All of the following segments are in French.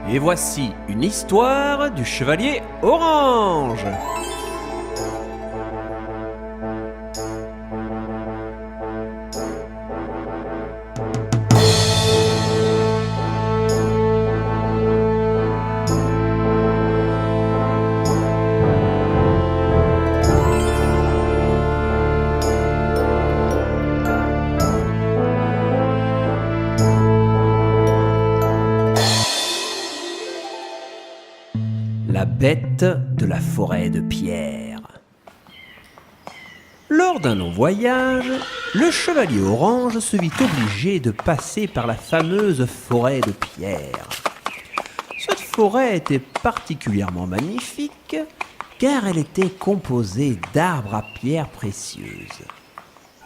Et voici une histoire du chevalier orange. La bête de la forêt de pierre. Lors d'un long voyage, le chevalier orange se vit obligé de passer par la fameuse forêt de pierre. Cette forêt était particulièrement magnifique car elle était composée d'arbres à pierres précieuses.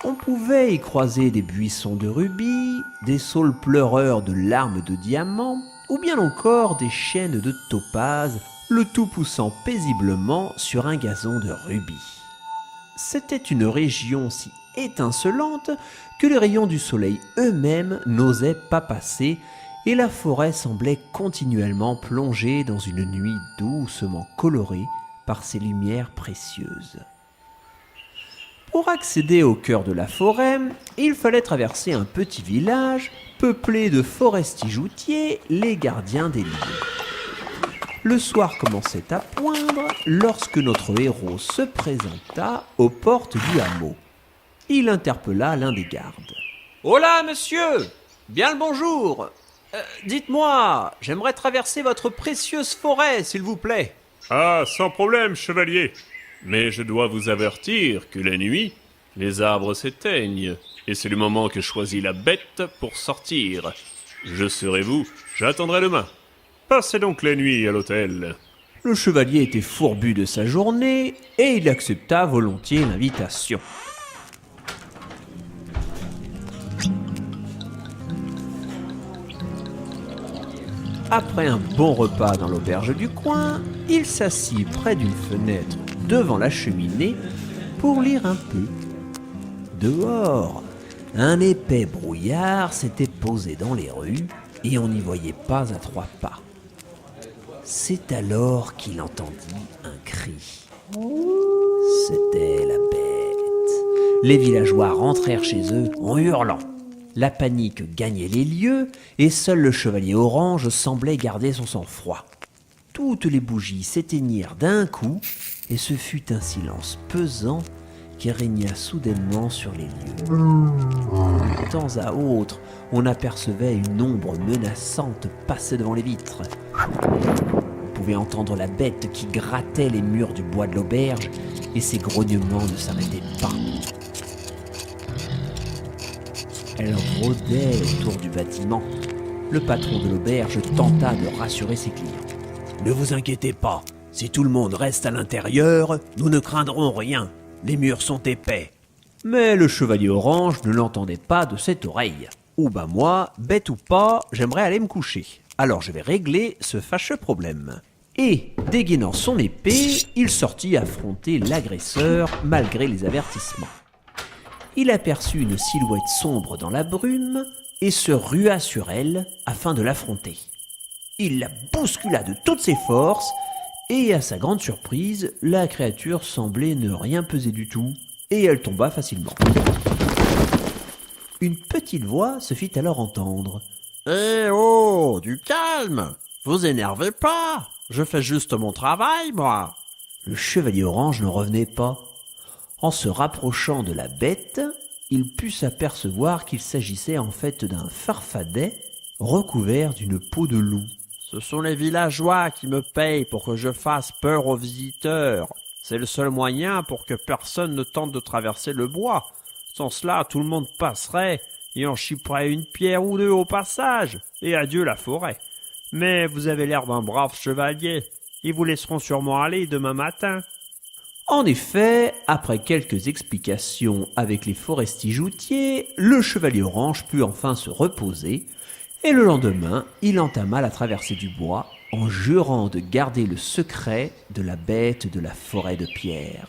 On pouvait y croiser des buissons de rubis, des saules pleureurs de larmes de diamants ou bien encore des chênes de topaz, le tout poussant paisiblement sur un gazon de rubis. C'était une région si étincelante que les rayons du soleil eux-mêmes n'osaient pas passer et la forêt semblait continuellement plongée dans une nuit doucement colorée par ses lumières précieuses. Pour accéder au cœur de la forêt, il fallait traverser un petit village peuplé de forestiers-joutiers, les gardiens des lieux. Le soir commençait à poindre lorsque notre héros se présenta aux portes du hameau. Il interpella l'un des gardes. « Hola, monsieur! Bien le bonjour! Dites-moi, j'aimerais traverser votre précieuse forêt, s'il vous plaît. » « Ah, sans problème, chevalier. Mais je dois vous avertir que la nuit, les arbres s'éteignent, et c'est le moment que choisit la bête pour sortir. Je serai vous, j'attendrai demain. Passez donc la nuit à l'hôtel. » Le chevalier était fourbu de sa journée et il accepta volontiers l'invitation. Après un bon repas dans l'auberge du coin, il s'assit près d'une fenêtre devant la cheminée pour lire un peu. Dehors, un épais brouillard s'était posé dans les rues et on n'y voyait pas à 3 pas. C'est alors qu'il entendit un cri. C'était la bête. Les villageois rentrèrent chez eux en hurlant. La panique gagnait les lieux et seul le chevalier orange semblait garder son sang-froid. Toutes les bougies s'éteignirent d'un coup et ce fut un silence pesant qui régna soudainement sur les lieux. De temps à autre, on apercevait une ombre menaçante passer devant les vitres. On pouvait entendre la bête qui grattait les murs du bois de l'auberge et ses grognements ne s'arrêtaient pas. Elle rôdait autour du bâtiment. Le patron de l'auberge tenta de rassurer ses clients. « Ne vous inquiétez pas, si tout le monde reste à l'intérieur, nous ne craindrons rien. Les murs sont épais. » Mais le chevalier orange ne l'entendait pas de cette oreille. « Ou ben moi, bête ou pas, j'aimerais aller me coucher. Alors je vais régler ce fâcheux problème. » Et, dégainant son épée, il sortit affronter l'agresseur malgré les avertissements. Il aperçut une silhouette sombre dans la brume et se rua sur elle afin de l'affronter. Il la bouscula de toutes ses forces et, à sa grande surprise, la créature semblait ne rien peser du tout et elle tomba facilement. Une petite voix se fit alors entendre. « Eh oh, du calme! Vous énervez pas! Je fais juste mon travail, moi !» Le chevalier orange ne revenait pas. En se rapprochant de la bête, il put s'apercevoir qu'il s'agissait en fait d'un farfadet recouvert d'une peau de loup. « Ce sont les villageois qui me payent pour que je fasse peur aux visiteurs. C'est le seul moyen pour que personne ne tente de traverser le bois. Sans cela, tout le monde passerait et en chipperait une pierre ou deux au passage. Et adieu la forêt. Mais vous avez l'air d'un brave chevalier. Ils vous laisseront sûrement aller demain matin. » En effet, après quelques explications avec les forestiers-joutiers, le chevalier orange put enfin se reposer, et le lendemain, il entama la traversée du bois en jurant de garder le secret de la bête de la forêt de pierre.